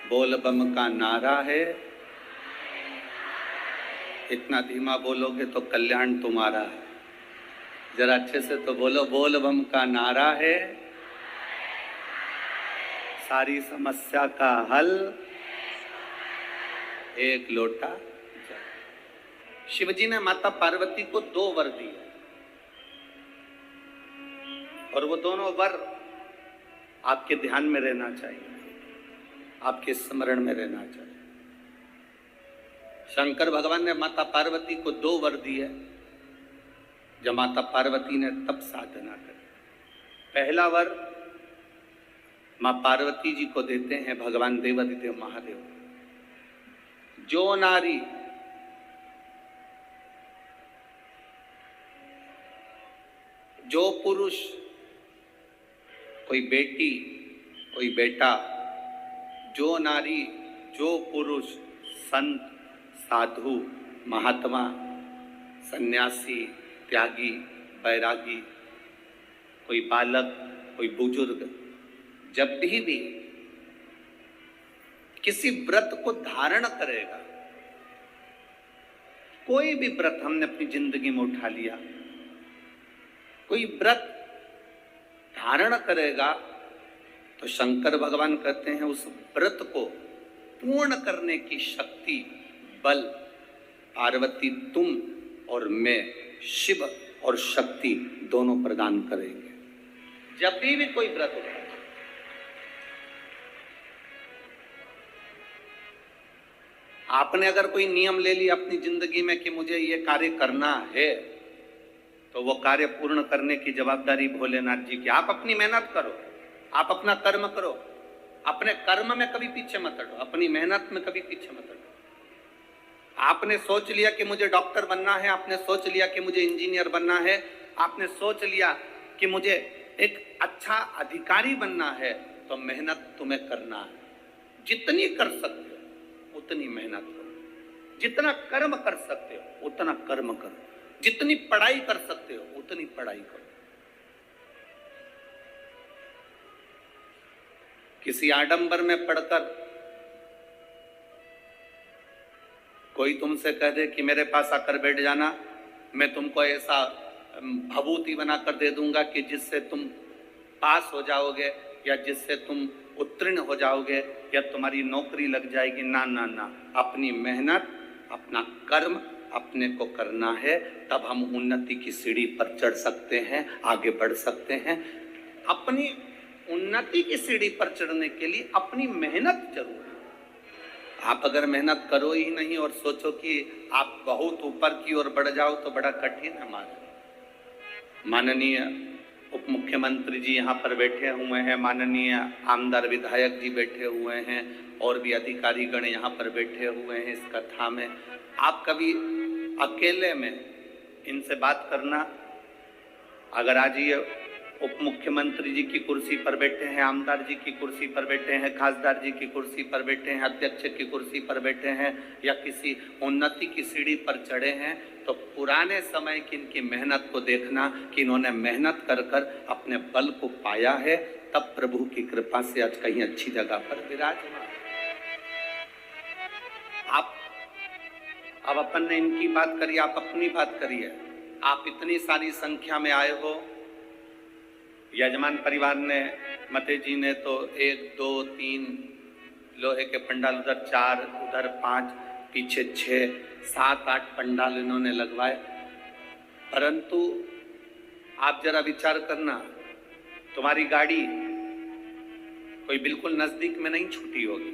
बोल बम का नारा है, इतना धीमा बोलोगे तो कल्याण तुम्हारा है। जरा अच्छे से तो बोलो, बोल बम का नारा है, सारी समस्या का हल एक लोटा जल। शिवजी ने माता पार्वती को 2 वर दिए और वो दोनों वर आपके ध्यान में रहना चाहिए, आपके स्मरण में रहना चाहिए। शंकर भगवान ने माता पार्वती को 2 वर दिए जब माता पार्वती ने तप साधना करी। पहला वर मां पार्वती जी को देते हैं भगवान देवादिदेव महादेव, जो नारी जो पुरुष, कोई बेटी कोई बेटा, जो नारी जो पुरुष, संत साधु महात्मा सन्यासी त्यागी बैरागी, कोई बालक कोई बुजुर्ग, जब भी किसी व्रत को धारण करेगा, कोई भी व्रत हमने अपनी जिंदगी में उठा लिया, कोई व्रत धारण करेगा तो शंकर भगवान कहते हैं उस व्रत को पूर्ण करने की शक्ति बल पार्वती तुम और मैं शिव और शक्ति दोनों प्रदान करेंगे। जब भी कोई व्रत उठे, आपने अगर कोई नियम ले लिया अपनी जिंदगी में कि मुझे ये कार्य करना है, तो वो कार्य पूर्ण करने की जवाबदारी भोलेनाथ जी की। आप अपनी मेहनत करो, आप अपना कर्म करो, अपने कर्म में कभी पीछे मत हटो, अपनी मेहनत में कभी पीछे मत हटो। आपने सोच लिया कि मुझे डॉक्टर बनना है, आपने सोच लिया कि मुझे इंजीनियर बनना है, आपने सोच लिया कि मुझे एक अच्छा अधिकारी बनना है, तो मेहनत तुम्हें करना है। जितनी कर सकते हो उतनी मेहनत करो, जितना कर्म कर सकते हो उतना कर्म करो, जितनी पढ़ाई कर सकते हो उतनी पढ़ाई करो। किसी आडंबर में पढ़कर कोई तुमसे कह दे कि मेरे पास आकर बैठ जाना, मैं तुमको ऐसा भभूति बनाकर दे दूंगा कि जिससे तुम पास हो जाओगे या जिससे तुम उत्तीर्ण हो जाओगे या तुम्हारी नौकरी लग जाएगी। ना ना ना, अपनी मेहनत अपना कर्म अपने को करना है, तब हम उन्नति की सीढ़ी पर चढ़ सकते हैं, आगे बढ़ सकते हैं। अपनी उन्नति की सीढ़ी पर चढ़ने के लिए अपनी मेहनत जरूर है। आप अगर मेहनत करो ही नहीं और सोचो कि आप बहुत ऊपर की ओर बढ़ जाओ तो बड़ा कठिन है। माननीय उप मुख्यमंत्री जी यहाँ पर बैठे हुए हैं, माननीय आमदार विधायक जी बैठे हुए हैं और भी अधिकारी गण यहाँ पर बैठे हुए हैं इस कथा में। आप कभी अकेले में इनसे बात करना, अगर आज ये उप मुख्यमंत्री जी की कुर्सी पर बैठे हैं, आमदार जी की कुर्सी पर बैठे हैं, खासदार जी की कुर्सी पर बैठे हैं, अध्यक्ष की कुर्सी पर बैठे हैं या किसी उन्नति की सीढ़ी पर चढ़े हैं, तो पुराने समय की इनकी मेहनत को देखना कि इन्होंने मेहनत कर कर अपने बल को पाया है, तब प्रभु की कृपा से आज कहीं अच्छी जगह पर विराजमान। आप अब अपन ने इनकी बात करी, आप अपनी बात करिए। आप इतनी सारी संख्या में आए हो, यजमान परिवार ने मते जी ने तो 1 2 3 लोहे के पंडाल, उधर 4 उधर 5 पीछे 6 7 8 पंडाल इन्होंने लगवाए। परंतु आप जरा विचार करना, तुम्हारी गाड़ी कोई बिल्कुल नजदीक में नहीं छूटी होगी।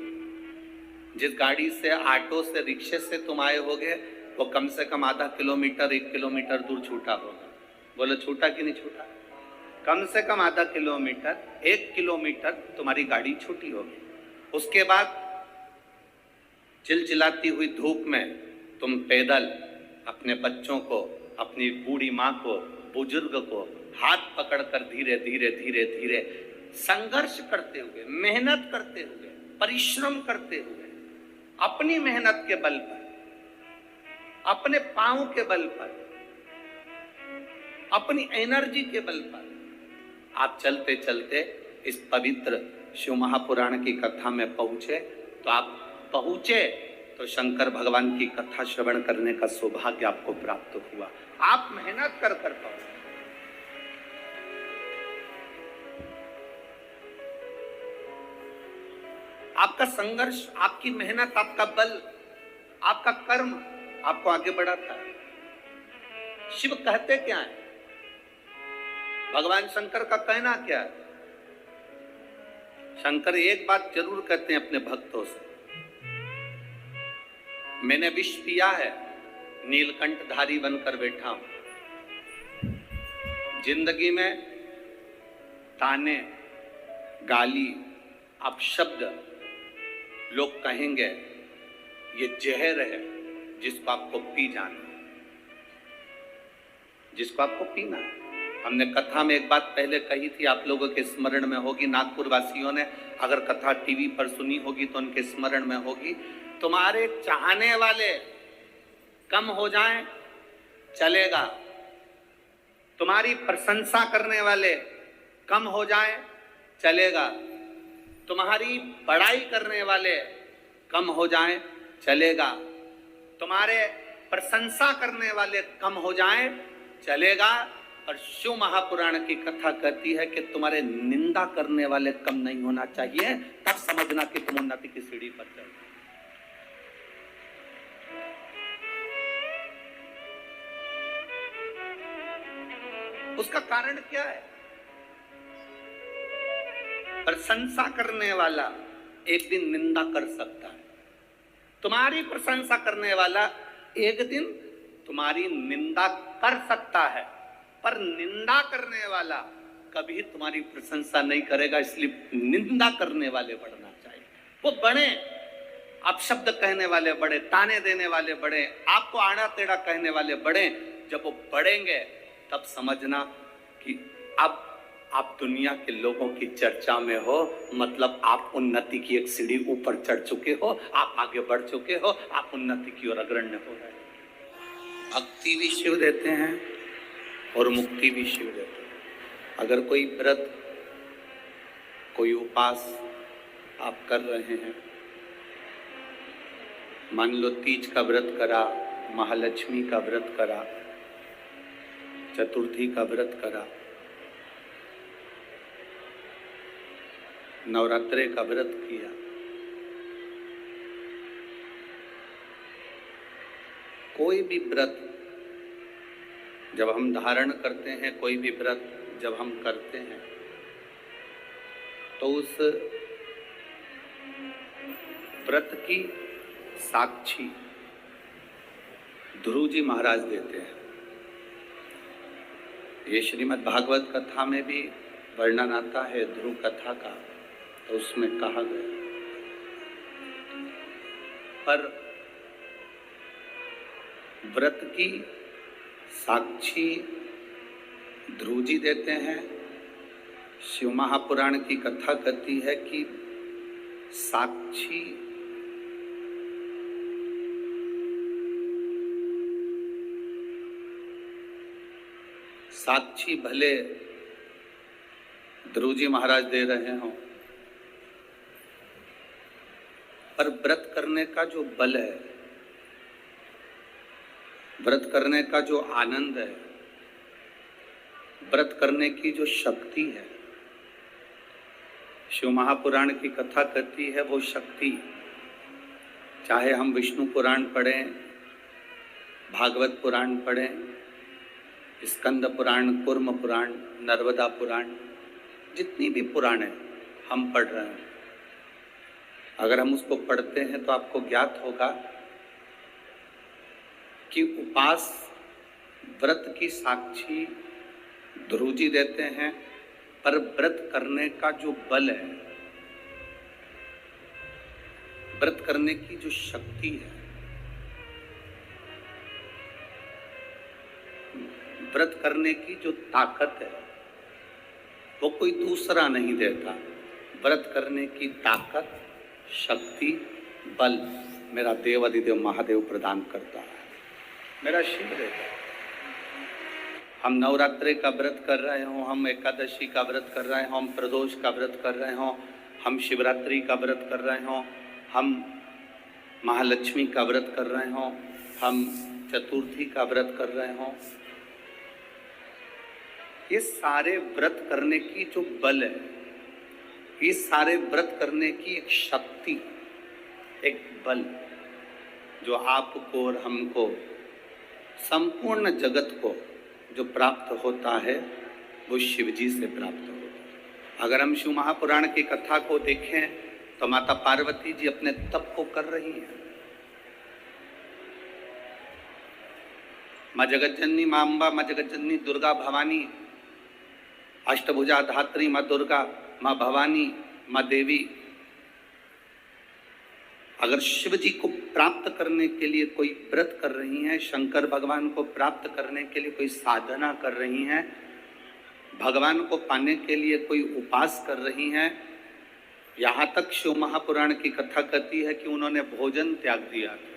जिस गाड़ी से, ऑटो से, रिक्शे से तुम आए होगे, वो कम से कम आधा किलोमीटर 1 किलोमीटर दूर छूटा होगा। बोलो छूटा कि नहीं छूटा? कम से कम आधा किलोमीटर 1 किलोमीटर तुम्हारी गाड़ी छूटी होगी। उसके बाद चिलचिलाती हुई धूप में तुम पैदल अपने बच्चों को, अपनी बूढ़ी माँ को, बुजुर्ग को हाथ पकड़कर धीरे धीरे धीरे धीरे संघर्ष करते हुए, मेहनत करते हुए, परिश्रम करते हुए, अपनी मेहनत के बल पर, अपने पांव के बल पर, अपनी एनर्जी के बल पर आप चलते चलते इस पवित्र शिव महापुराण की कथा में पहुंचे। तो आप पहुंचे तो शंकर भगवान की कथा श्रवण करने का सौभाग्य आपको प्राप्त हुआ। आप मेहनत कर पहुंचे। आपका संघर्ष, आपकी मेहनत, आपका बल, आपका कर्म आपको आगे बढ़ाता है। शिव कहते क्या है? भगवान शंकर का कहना क्या है? शंकर एक बात जरूर कहते हैं अपने भक्तों से, मैंने विष पिया है, नीलकंठधारी बनकर बैठा हूं। जिंदगी में ताने, गाली, अपशब्द लोग कहेंगे, ये जहर है जिसको आपको पी जाना, जिसको आपको पीना है। हमने कथा में एक बात पहले कही थी, आप लोगों के स्मरण में होगी, नागपुर वासियों ने अगर कथा टीवी पर सुनी होगी तो उनके स्मरण में होगी। तुम्हारे चाहने वाले कम हो जाएं चलेगा, तुम्हारी प्रशंसा करने वाले कम हो जाएं चलेगा, तुम्हारी बड़ाई करने वाले कम हो जाएं चलेगा, तुम्हारे प्रशंसा करने वाले कम हो जाएं चलेगा। और शिव महापुराण की कथा कहती है कि तुम्हारे निंदा करने वाले कम नहीं होना चाहिए, तब समझना कि तुम उन्नति की सीढ़ी पर चल। उसका कारण क्या है? प्रशंसा करने वाला एक दिन निंदा कर सकता है, तुम्हारी प्रशंसा करने वाला एक दिन तुम्हारी निंदा कर सकता है, पर निंदा करने वाला कभी तुम्हारी प्रशंसा नहीं करेगा। इसलिए निंदा करने वाले बढ़ना चाहिए। वो बढ़े, अपशब्द कहने वाले बढ़े, ताने देने वाले बढ़े, आपको आड़ा टेढ़ा कहने वाले बढ़े। जब वो बढ़ेंगे तब समझना कि अब आप दुनिया के लोगों की चर्चा में हो, मतलब आप उन्नति की एक सीढ़ी ऊपर चढ़ चुके हो, आप आगे बढ़ चुके हो, आप उन्नति की ओर अग्रण्य हो रहे हो। भक्ति भी शिव देते हैं और मुक्ति भी शिव देते हैं। अगर कोई व्रत, कोई उपास आप कर रहे हैं, मान लो तीज का व्रत करा, महालक्ष्मी का व्रत करा, चतुर्थी का व्रत करा, नवरात्रे का व्रत किया, कोई भी व्रत जब हम धारण करते हैं, कोई भी व्रत जब हम करते हैं, तो उस व्रत की साक्षी ध्रुव जी महाराज देते हैं। ये श्रीमद् भागवत कथा में भी वर्णन आता है ध्रुव कथा का, तो उसमें कहा गया। पर व्रत की साक्षी ध्रुव जी देते हैं। शिव महापुराण की कथा कहती है कि साक्षी भले ध्रुव जी महाराज दे रहे हों, पर व्रत करने का जो बल है, व्रत करने का जो आनंद है, व्रत करने की जो शक्ति है, शिव महापुराण की कथा कहती है वो शक्ति, चाहे हम विष्णु पुराण पढ़ें, भागवत पुराण पढ़ें, स्कंद पुराण, कूर्म पुराण, नर्मदा पुराण, जितनी भी पुराण है हम पढ़ रहे हैं, अगर हम उसको पढ़ते हैं तो आपको ज्ञात होगा कि उपास व्रत की साक्षी ध्रुव जी देते हैं, पर व्रत करने का जो बल है, व्रत करने की जो शक्ति है, व्रत करने की जो ताकत है, वो कोई दूसरा नहीं देता। व्रत करने की ताकत, शक्ति, बल मेरा देव अधिदेव महादेव प्रदान करता है, मेरा शिव देता है। हम नवरात्रि का व्रत कर रहे हो, हम एकादशी का व्रत कर रहे हो, हम प्रदोष का व्रत कर रहे हो, हम शिवरात्रि का व्रत कर रहे हो, हम महालक्ष्मी का व्रत कर रहे हो, हम चतुर्थी का व्रत कर रहे हो, ये सारे व्रत करने की जो बल है, ये सारे व्रत करने की एक शक्ति, एक बल जो आपको और हमको, संपूर्ण जगत को जो प्राप्त होता है, वो शिव जी से प्राप्त होता है। अगर हम शिव महापुराण की कथा को देखें तो माता पार्वती जी अपने तप को कर रही हैं। माँ जगतजननी, माँ अम्बा, माँ जगतजननी दुर्गा भवानी, अष्टभुजा धात्री माँ दुर्गा, माँ भवानी, माँ देवी, अगर शिव जी को प्राप्त करने के लिए कोई व्रत कर रही हैं, शंकर भगवान को प्राप्त करने के लिए कोई साधना कर रही हैं, भगवान को पाने के लिए कोई उपास कर रही हैं, यहाँ तक शिव महापुराण की कथा कहती है कि उन्होंने भोजन त्याग दिया था,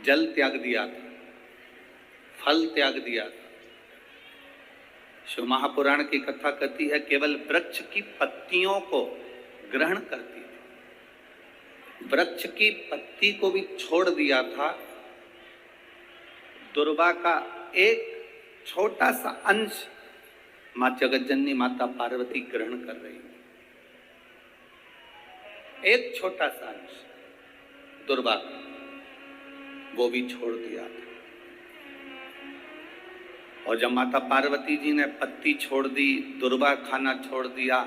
जल त्याग दिया था, फल त्याग दिया था। शिव महापुराण की कथा कहती है केवल वृक्ष की पत्तियों को ग्रहण करती थी, वृक्ष की पत्ती को भी छोड़ दिया था। दुर्वा का एक छोटा सा अंश माँ जगतजननी माता पार्वती ग्रहण कर रही थी, एक छोटा सा अंश दुर्वा, वो भी छोड़ दिया था। और जब माता पार्वती जी ने पत्ती छोड़ दी, दुर्वा खाना छोड़ दिया,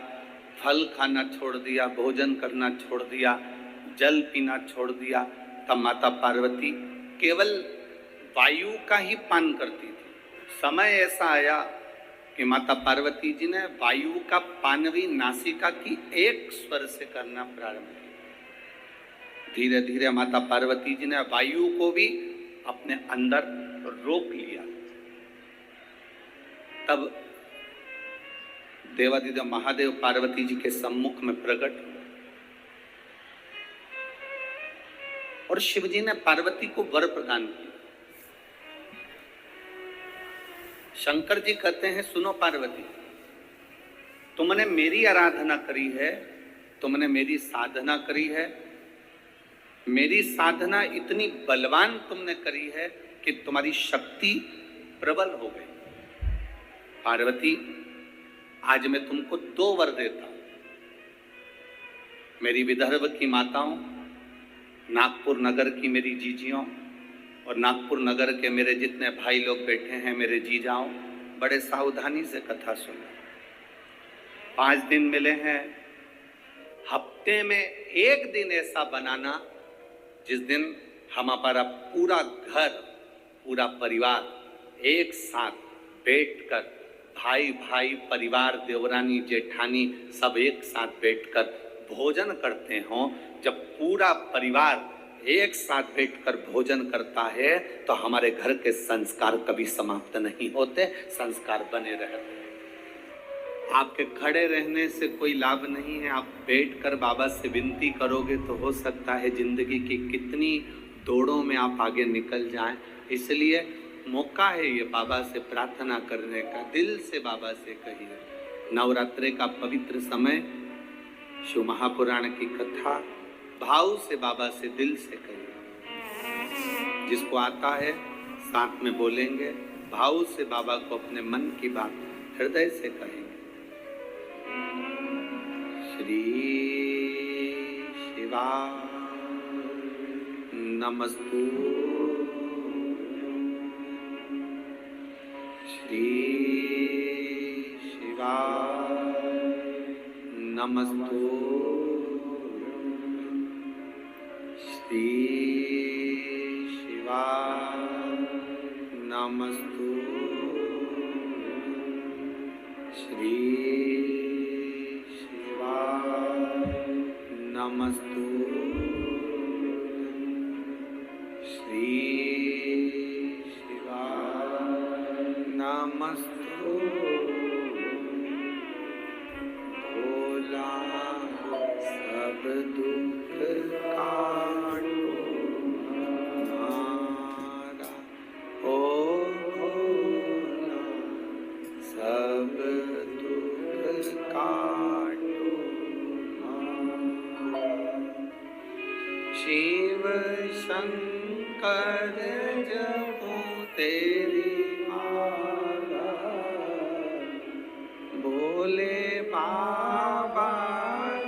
फल खाना छोड़ दिया, भोजन करना छोड़ दिया, जल पीना छोड़ दिया, तब माता पार्वती केवल वायु का ही पान करती थी। समय ऐसा आया कि माता पार्वती जी ने वायु का पान भी नासिका की एक स्वर से करना प्रारंभ किया। धीरे धीरे माता पार्वती जी ने वायु को भी अपने अंदर रोक लिया। तब देवादिदेव महादेव पार्वती जी के सम्मुख में प्रकट हुए और शिव जी ने पार्वती को वर प्रदान किया। शंकर जी कहते हैं, सुनो पार्वती, तुमने मेरी आराधना करी है, तुमने मेरी साधना करी है, मेरी साधना इतनी बलवान तुमने करी है कि तुम्हारी शक्ति प्रबल हो गई। पार्वती, आज मैं तुमको 2 वर देता हूं। मेरी विदर्भ की माताओं, नागपुर नगर की मेरी जीजियों और नागपुर नगर के मेरे जितने भाई लोग बैठे हैं, मेरे जीजाओं, बड़े सावधानी से कथा सुनो। 5 दिन मिले हैं, हफ्ते में 1 दिन ऐसा बनाना जिस दिन हमारा पूरा घर, पूरा परिवार एक साथ बैठकर, भाई भाई, परिवार, देवरानी, जेठानी सब एक साथ बैठकर भोजन करते हों। जब पूरा परिवार एक साथ बैठकर भोजन करता है तो हमारे घर के संस्कार कभी समाप्त नहीं होते, संस्कार बने रहते हैं। आपके खड़े रहने से कोई लाभ नहीं है, आप बैठकर बाबा से विनती करोगे तो हो सकता है जिंदगी की कितनी दौड़ों में आप आगे निकल जाएं। इसलिए मौका है ये बाबा से प्रार्थना करने का, दिल से बाबा से कहिए। नवरात्रि का पवित्र समय, शिव महापुराण की कथा, भाव से बाबा से, दिल से कहिए। जिसको आता है साथ में बोलेंगे, भाव से बाबा को अपने मन की बात हृदय से कहेंगे। श्री शिवाय नमस्तु, श्री शिवाय नमस्तु, श्री नमस्तु श्री शिवाय नमस्तु श्री शिवाय नमस्तु भोला सब दुख काटो हमारा ओ भोला सब दुख काटो शिव शंकर जपो तेरी माला भोले बाबा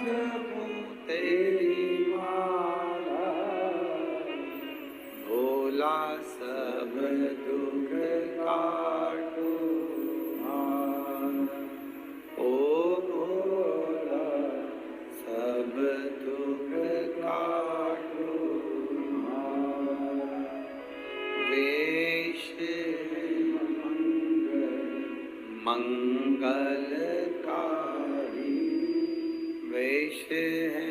जपो तेरी माला भोला सब दुख काटो ओ भोला सब दुख काटो वेश मंगलकारी वेश है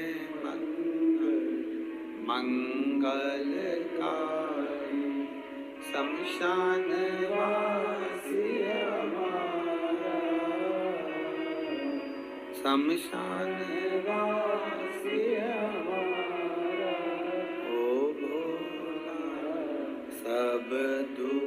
मंगलकारी शमशान वासी हमारा शमशान वासी हमारा ओ भोला सब दुख